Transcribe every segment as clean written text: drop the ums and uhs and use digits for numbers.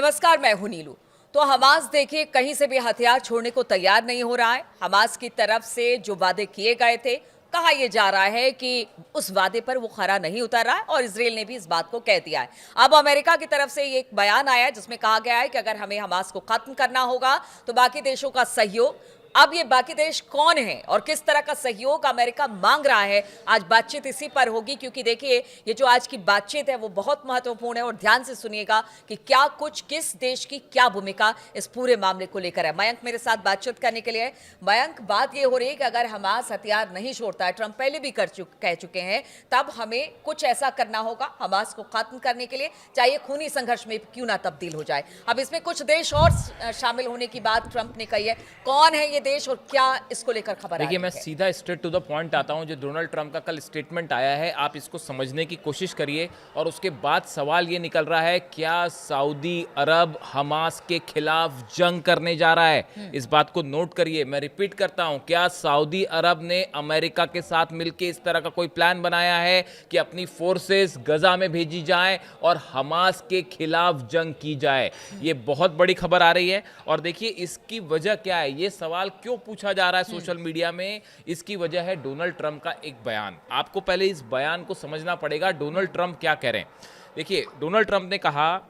नमस्कार, मैं हूं नीलू। तो हमास देखिए कहीं से भी हथियार छोड़ने को तैयार नहीं हो रहा है। हमास की तरफ से जो वादे किए गए थे, कहा यह जा रहा है कि उस वादे पर वो खरा नहीं उतर रहा है और इजराइल ने भी इस बात को कह दिया है। अब अमेरिका की तरफ से एक बयान आया है जिसमें कहा गया है कि अगर हमें हमास को खत्म करना होगा तो बाकी देशों का सहयोग। अब ये बाकी देश कौन है और किस तरह का सहयोग अमेरिका मांग रहा है, आज बातचीत इसी पर होगी। क्योंकि देखिए ये जो आज की बातचीत है वो बहुत महत्वपूर्ण है और ध्यान से सुनिएगा कि क्या कुछ किस देश की क्या भूमिका इस पूरे मामले को लेकर है। मयंक मेरे साथ बातचीत करने के लिए है। मयंक, बात ये हो रही है कि अगर हमास हथियार नहीं छोड़ता है, ट्रंप पहले भी कह चुके हैं, तब हमें कुछ ऐसा करना होगा हमास को खत्म करने के लिए, चाहे खूनी संघर्ष में क्यों ना तब्दील हो जाए। अब इसमें कुछ देश और शामिल होने की बात ट्रंप ने कही है। कौन है ये देश और क्या इसको लेकर खबर आ रही है? देखिए, मैं सीधा स्ट्रेट टू द पॉइंट आता हूं। जो डोनाल्ड ट्रंप का कल स्टेटमेंट आया है, आप इसको समझने की कोशिश करिए और उसके बाद सवाल ये निकल रहा है, क्या सऊदी अरब हमास के खिलाफ जंग करने जा रहा है? इस बात को नोट करिए। मैं रिपीट करता हूं, क्या सऊदी अरब ने अमेरिका के साथ मिलकर इस तरह का कोई प्लान बनाया है कि अपनी फोर्सेस गजा में भेजी जाए और हमास के खिलाफ जंग की जाए? ये बहुत बड़ी खबर आ रही है। और देखिए इसकी वजह क्या है, ये सवाल क्यों पूछा जा रहा है सोशल मीडिया में? इसकी वजह है डोनाल्ड ट्रंप का एक बयान। आपको पहले इस बयान को समझना पड़ेगा, डोनाल्ड ट्रंप क्या कह रहे हैं। देखिए, डोनाल्ड ट्रंप ने कहा,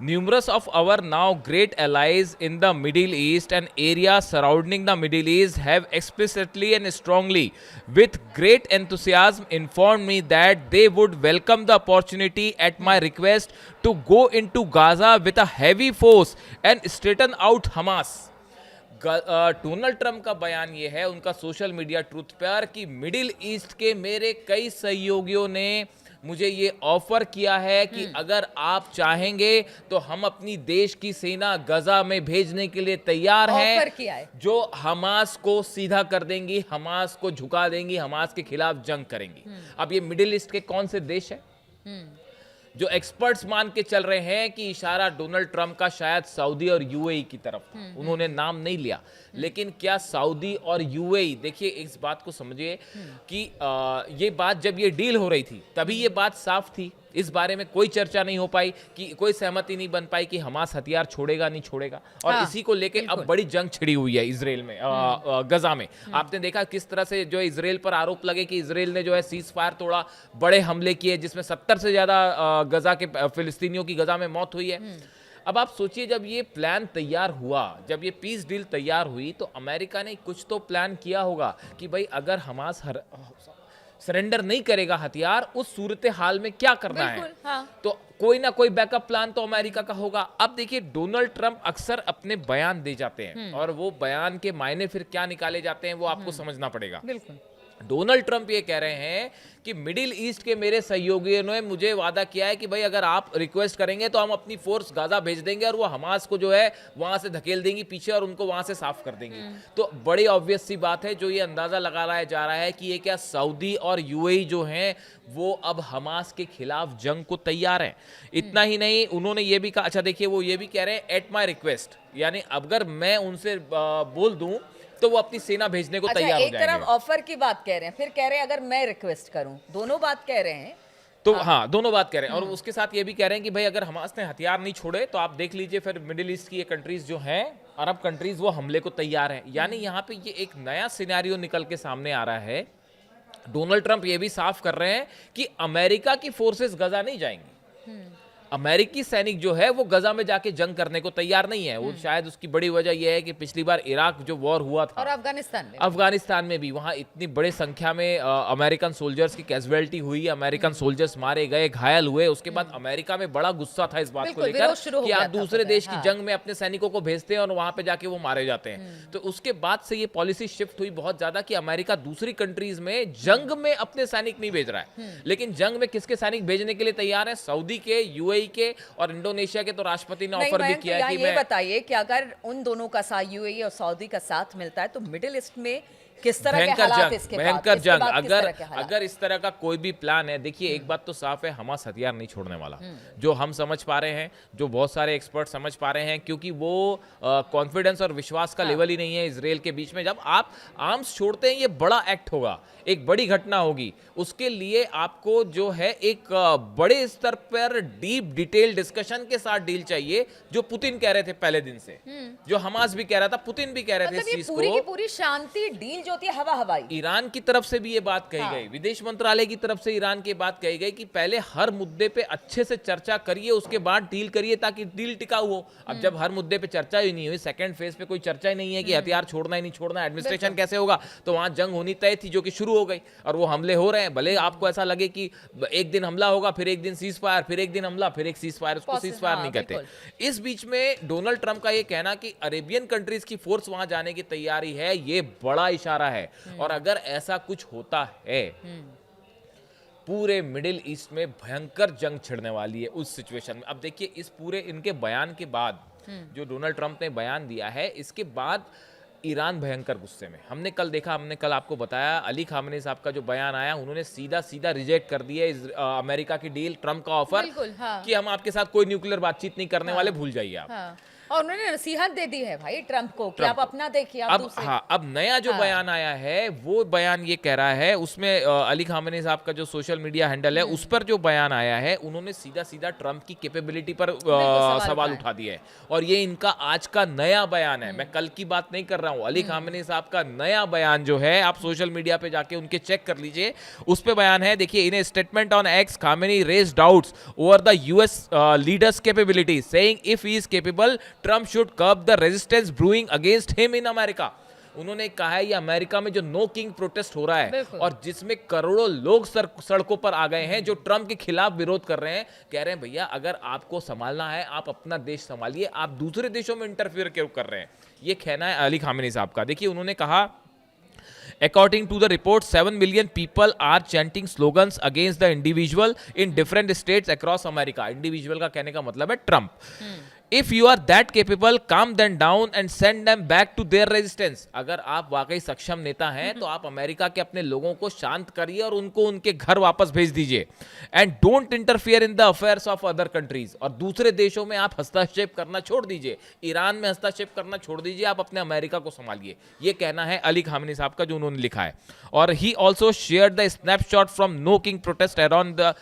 numerous of our now great allies in the Middle East and areas surrounding the Middle East have explicitly and strongly with great enthusiasm informed me that they would welcome the opportunity at my request to go into Gaza with a heavy force and straighten out Hamas. Donald Trump का बयान यह है उनका social media truth पर कि middle east के मेरे कई सहयोगियों ने मुझे ये ऑफर किया है कि अगर आप चाहेंगे तो हम अपनी देश की सेना गजा में भेजने के लिए तैयार हैं। ऑफर किया है जो हमास को सीधा कर देंगी, हमास को झुका देंगी, हमास के खिलाफ जंग करेंगी। अब ये मिडिल ईस्ट के कौन से देश है जो एक्सपर्ट्स मान के चल रहे हैं कि इशारा डोनाल्ड ट्रंप का शायद सऊदी और यूएई की तरफ था। उन्होंने नाम नहीं लिया, लेकिन क्या सऊदी और यूएई, देखिए इस बात को समझिए कि ये बात जब ये डील हो रही थी तभी ये बात साफ थी। इस बारे में कोई चर्चा नहीं हो पाई, कि कोई सहमति नहीं बन पाई कि हमास हथियार छोड़ेगा नहीं छोड़ेगा। और इसी को लेके अब बड़ी जंग छिड़ी हुई है इजराइल में, गजा में। आपने देखा किस तरह से जो इजराइल पर आरोप लगे कि इजराइल ने जो है सीज फायर तोड़ा, बड़े हमले किए जिसमें 70 से ज्यादा गजा के फिलिस्तीनियों की गजा में मौत हुई है। अब आप सोचिए, जब ये प्लान तैयार हुआ, जब ये पीस डील तैयार हुई, तो अमेरिका ने कुछ तो प्लान किया होगा कि भाई अगर हमास सरेंडर नहीं करेगा हथियार, उस सूरत हाल में क्या करना है। हाँ। तो कोई ना कोई बैकअप प्लान तो अमेरिका का होगा। अब देखिए, डोनाल्ड ट्रंप अक्सर अपने बयान दे जाते हैं और वो बयान के मायने फिर क्या निकाले जाते हैं वो आपको समझना पड़ेगा। बिल्कुल। डोनाल्ड ट्रंप ये कह रहे हैं कि मिडिल ईस्ट के मेरे सहयोगियों ने मुझे वादा किया है कि भाई अगर आप रिक्वेस्ट करेंगे तो हम अपनी फोर्स गाजा भेज देंगे और वो हमास को जो है वहां से धकेल देंगी पीछे और उनको वहां से साफ कर देंगी। तो बड़ी ऑब्वियस सी बात है, जो ये अंदाजा लगाया जा रहा है कि ये क्या सऊदी और यूएई जो हैं वो अब हमास के खिलाफ जंग को तैयार हैं। इतना ही नहीं, उन्होंने ये भी कहा, अच्छा देखिए वो ये भी कह रहे हैं एट माई रिक्वेस्ट, यानी अगर मैं उनसे बोल दूं तो वो अपनी सेना भेजने को तैयार हो जाएंगे। एक तरफ ऑफर की बात कह रहे हैं, फिर कह रहे हैं अगर मैं रिक्वेस्ट करूं, दोनों बात कह रहे हैं। तो हाँ, दोनों बात कह रहे हैं। और उसके साथ ये भी कह रहे हैं कि भाई अगर हमास ने हथियार नहीं छोड़े तो आप देख लीजिए फिर मिडिल ईस्ट की ये कंट्रीज जो हैं, अरब कंट्रीज, वो हमले को तैयार हैं। यानी यहाँ पे ये एक नया सिनेरियो निकल के सामने आ रहा है। डोनाल्ड ट्रंप ये भी साफ कर रहे हैं कि अमेरिका की फोर्सेस गजा नहीं जाएंगी। अमेरिकी सैनिक जो है वो गजा में जाके जंग करने को तैयार नहीं है। वो शायद उसकी बड़ी वजह यह है कि पिछली बार इराक जो वॉर हुआ था और अफगानिस्तान में भी वहां इतनी बड़े संख्या में अमेरिकन सोल्जर्स की कैजुअलिटी हुई, अमेरिकन सोल्जर्स मारे गए, घायल हुए। उसके बाद अमेरिका में बड़ा गुस्सा था इस बात को लेकर कि आप दूसरे देश की जंग में अपने सैनिकों को भेजते हैं और वहां पे जाके वो मारे जाते हैं। तो उसके बाद से ये पॉलिसी शिफ्ट हुई बहुत ज्यादा कि अमेरिका दूसरी कंट्रीज में जंग में अपने सैनिक नहीं भेज रहा है, लेकिन जंग में किसके सैनिक भेजने के लिए तैयार है? सऊदी के, यूएई के और इंडोनेशिया के। तो राष्ट्रपति ने ऑफर भी किया है कि ये बताइए कि अगर उन दोनों का साथ, यूएई और सऊदी का साथ मिलता है, तो मिडिल ईस्ट में किस तरह के भयंकर हालात जंग, इसके बाद? भयंकर इसके जंग। बाद किस अगर तरह के हालात? अगर इस तरह का कोई भी प्लान है, देखिए एक बात तो साफ है, हमास हथियार नहीं छोड़ने वाला, जो हम समझ पा रहे हैं, जो बहुत सारे एक्सपर्ट समझ पा रहे हैं, क्योंकि वो कॉन्फिडेंस और विश्वास का लेवल ही नहीं है इसराइल के बीच में। जब आप आर्म्स छोड़ते हैं, ये बड़ा एक्ट होगा, एक बड़ी घटना होगी, उसके लिए आपको जो है एक बड़े स्तर पर डीप डिटेल डिस्कशन के साथ डील चाहिए, जो पुतिन कह रहे थे पहले दिन से, जो हमास भी कह रहा था, पुतिन भी कह रहे थे मतलब इस ये चीज पूरी की को। पूरी शांति डील जो होती है हवा हवाई। ईरान की तरफ से भी ये बात कही हाँ। गई, विदेश मंत्रालय की तरफ से ईरान की बात कही गई कि पहले हर मुद्दे पे अच्छे से चर्चा करिए, उसके बाद डील करिए, ताकि डील टिकाऊ हो। अब जब हर मुद्दे पे चर्चा ही नहीं हुई, सेकंड फेज पे कोई चर्चा ही नहीं है कि हथियार छोड़ना ही नहीं छोड़ना, एडमिनिस्ट्रेशन कैसे होगा, तो वहां जंग होनी तय थी, जो कि शुरू हो गई, और वो हमले हो रहे हैं। भले आपको ऐसा लगे कि एक दिन हमला होगा, फिर एक दिन सीज फायर, फिर एक दिन हमला, फिर एक सीज फायर, उसको सीज फायर हाँ, नहीं कहते। इस बीच में डोनाल्ड ट्रंप का ये कहना कि अरेबियन कंट्रीज की फोर्स वहां जाने की तैयारी है, ये बड़ा इशारा है। और अगर ऐसा कुछ होता है, पूरे मिडिल ईस्ट में भयंकर जंग छिड़ने वाली है उस सिचुएशन में। अब देखिए, इस पूरे इनके बयान के बाद, जो डोनाल्ड ट्रंप ने बयान दिया है, इसके बाद ईरान भयंकर गुस्से में। हमने कल आपको बताया, अली खामेनी साहब का जो बयान आया, उन्होंने सीधा सीधा रिजेक्ट कर दिया अमेरिका की डील, ट्रंप का ऑफर, बिल्कुल, हाँ। कि हम आपके साथ कोई न्यूक्लियर बातचीत नहीं करने वाले, भूल जाइए आप। हाँ। और उन्होंने नसीहत दे दी है भाई ट्रंप को कि आप अपना देखिए, आप अब दूसरे। हाँ, अब नया जो बयान आया है, वो बयान ये कह रहा है, उसमें अली खामेनी साहब का जो सोशल मीडिया हैंडल है, उस पर जो बयान आया है, उन्होंने सीधा सीधा ट्रंप की कैपेबिलिटी पर सवाल उठा दिया है। और ये इनका आज का नया बयान है, मैं कल की बात नहीं कर रहा हूँ। अली खामेनी साहब का नया बयान जो है, आप सोशल मीडिया पे जाके उनके चेक कर लीजिए, उस पे बयान है। देखिए, in a statement on X, Khamenei raised doubts over the US leader's capability, saying if he is capable, Trump should curb the resistance brewing against him in America. उन्होंने कहा है, ये अमेरिका में जो नो किंग प्रोटेस्ट हो रहा है, और जिसमें करोड़ों लोग सड़कों पर आ गए हैं, जो ट्रंप के खिलाफ विरोध कर रहे हैं, कह रहे हैं भैया अगर आपको संभालना है, आप अपना देश संभालिए, आप दूसरे देशों में इंटरफियर क्यों कर रहे हैं। ये कहना है अली खामेनी साहब का। देखिए, उन्होंने कहा, According to the report, 7 million people are chanting slogans against the individual in different states across America. Individual का कहने का मतलब है Trump. If you are that capable, calm them down and send them back to their resistance. अगर आप वाकई सक्षम नेता हैं, तो आप अमेरिका के अपने लोगों को शांत करिए और उनको उनके घर वापस भेज दीजिए। And don't interfere in the affairs of other countries. और दूसरे देशों में आप हस्तक्षेप करना छोड़ दीजिए, ईरान में हस्तक्षेप करना छोड़ दीजिए, आप अपने अमेरिका को संभालिए। ये कहना है अली खामेनी साहब का, जो उन्होंने लिखा है। और he also shared the snapshot from no king protest around the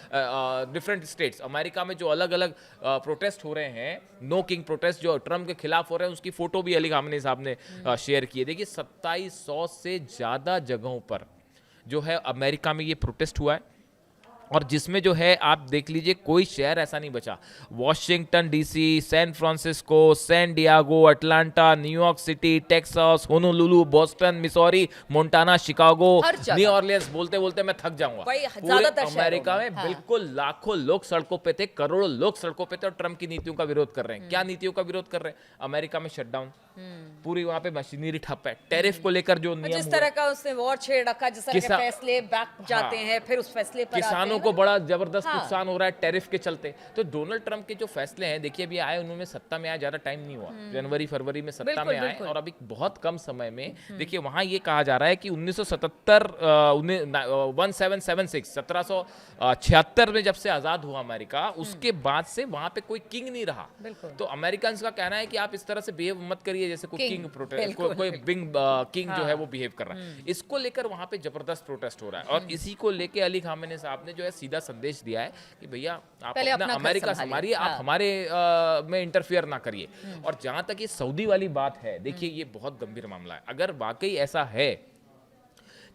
different states. America में जो अलग अलग प्रोटेस्ट हो रहे हैं, नो किंग प्रोटेस्ट जो ट्रंप के खिलाफ हो रहे हैं, उसकी फोटो भी अली खामेनी साहब ने शेयर की है। देखिए, 2700 से ज्यादा जगहों पर जो है अमेरिका में ये प्रोटेस्ट हुआ है, और जिसमें जो है आप देख लीजिए, कोई शहर ऐसा नहीं बचा। Washington DC, San Francisco, San Diego, Atlanta, New York City, Texas, Honolulu, Boston, Missouri, Montana, Chicago, New Orleans, बोलते बोलते मैं थक जाऊंगा। पूरे अमेरिका में बिल्कुल लाखों लोग सड़कों पे थे, करोड़ों लोग सड़कों पे थे, और ट्रंप की नीतियों का विरोध कर रहे हैं। क्या नीतियों का विरोध कर रहे हैं? अमेरिका में शटडाउन, पूरी वहां पे मशीनरी ठप है, टैरिफ को लेकर जो नियम, जिस तरह का उसने वॉर छेड़ रखा, जिस तरह के फैसले बैक जाते हैं, फिर उस फैसले पर किसानों को बड़ा जबरदस्त नुकसान हो रहा है टैरिफ के चलते। तो डोनाल्ड ट्रंप के जो फैसले हैं, देखिए अभी आए, उन्होंने सत्ता में आए, ज्यादा टाइम नहीं हुआ, जनवरी फरवरी में सत्ता में आए, और अभी बहुत कम समय में देखिए वहां ये कहा जा रहा है कि 1776 में जब से आजाद हुआ अमेरिका, उसके बाद से वहां पे कोई किंग नहीं रहा। तो अमेरिकन का कहना है कि आप इस तरह से बिहेव मत करिए जैसे कोई किंग प्रोटेस्ट, कोई बिग किंग जो है वो बिहेव कर रहा है। इसको लेकर वहां पे जबरदस्त प्रोटेस्ट हो रहा है, और इसी को लेकर अली खामेनी साहब ने जो है सीधा संदेश दिया है कि भैया आप अपना अमेरिका संभालिए, आप हमारे में इंटरफियर ना करिए। और जहां तक ये सऊदी वाली बात है, देखिए ये बहुत गंभीर मामला है। अगर वाकई ऐसा है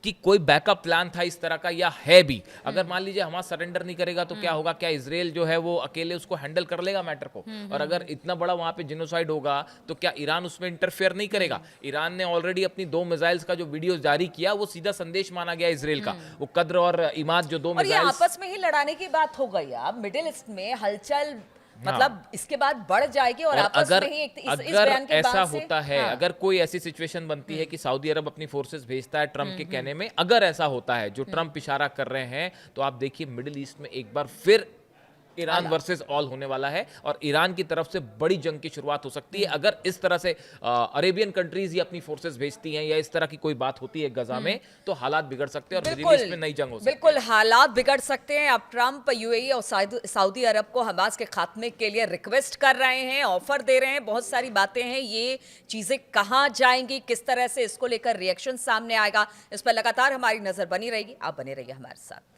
कि कोई बैकअप प्लान था इस तरह का, या है भी, अगर मान लीजिए हमारा सरेंडर नहीं करेगा तो क्या होगा? क्या इजराइल जो है वो अकेले उसको हैंडल कर लेगा मैटर को? और अगर इतना बड़ा वहां पे जिनोसाइड होगा तो क्या ईरान उसमें इंटरफेयर नहीं करेगा? ईरान ने ऑलरेडी अपनी 2 मिसाइल्स का जो वीडियो जारी किया, वो सीधा संदेश माना गया इजराइल का, वो कद्र और इमाद जो 2 मिसाइल्स, आपस में ही लड़ाने की बात हो गई। अब मिडिल ईस्ट में हलचल मतलब इसके बाद बढ़ जाएगी, और आपस में ही इस बयान के ऐसा बाद से होता है, अगर कोई ऐसी सिचुएशन बनती है कि सऊदी अरब अपनी फोर्सेस भेजता है ट्रंप के कहने में, अगर ऐसा होता है जो ट्रंप इशारा कर रहे हैं, तो आप देखिए मिडिल ईस्ट में एक बार फिर ईरान वर्सेस ऑल होने वाला है और ईरान की तरफ से बड़ी जंग की शुरुआत हो सकती है अगर इस तरह से अरेबियन कंट्रीज ही अपनी फोर्सेस भेजती हैं या इस तरह की कोई बात होती है गजा में, तो हालात बिगड़ सकते हैं और मिडिल ईस्ट में नई जंग हो सकती है। बिल्कुल हालात बिगड़ सकते हैं। अब ट्रंप यूएई और सऊदी अरब को हमास के खात्मे के लिए रिक्वेस्ट कर रहे हैं, ऑफर दे रहे हैं, बहुत सारी बातें हैं। ये चीजें कहां जाएंगी, किस तरह से इसको लेकर रिएक्शन सामने आएगा, इस पर लगातार हमारी नजर बनी रहेगी। आप बने रहिए हमारे साथ।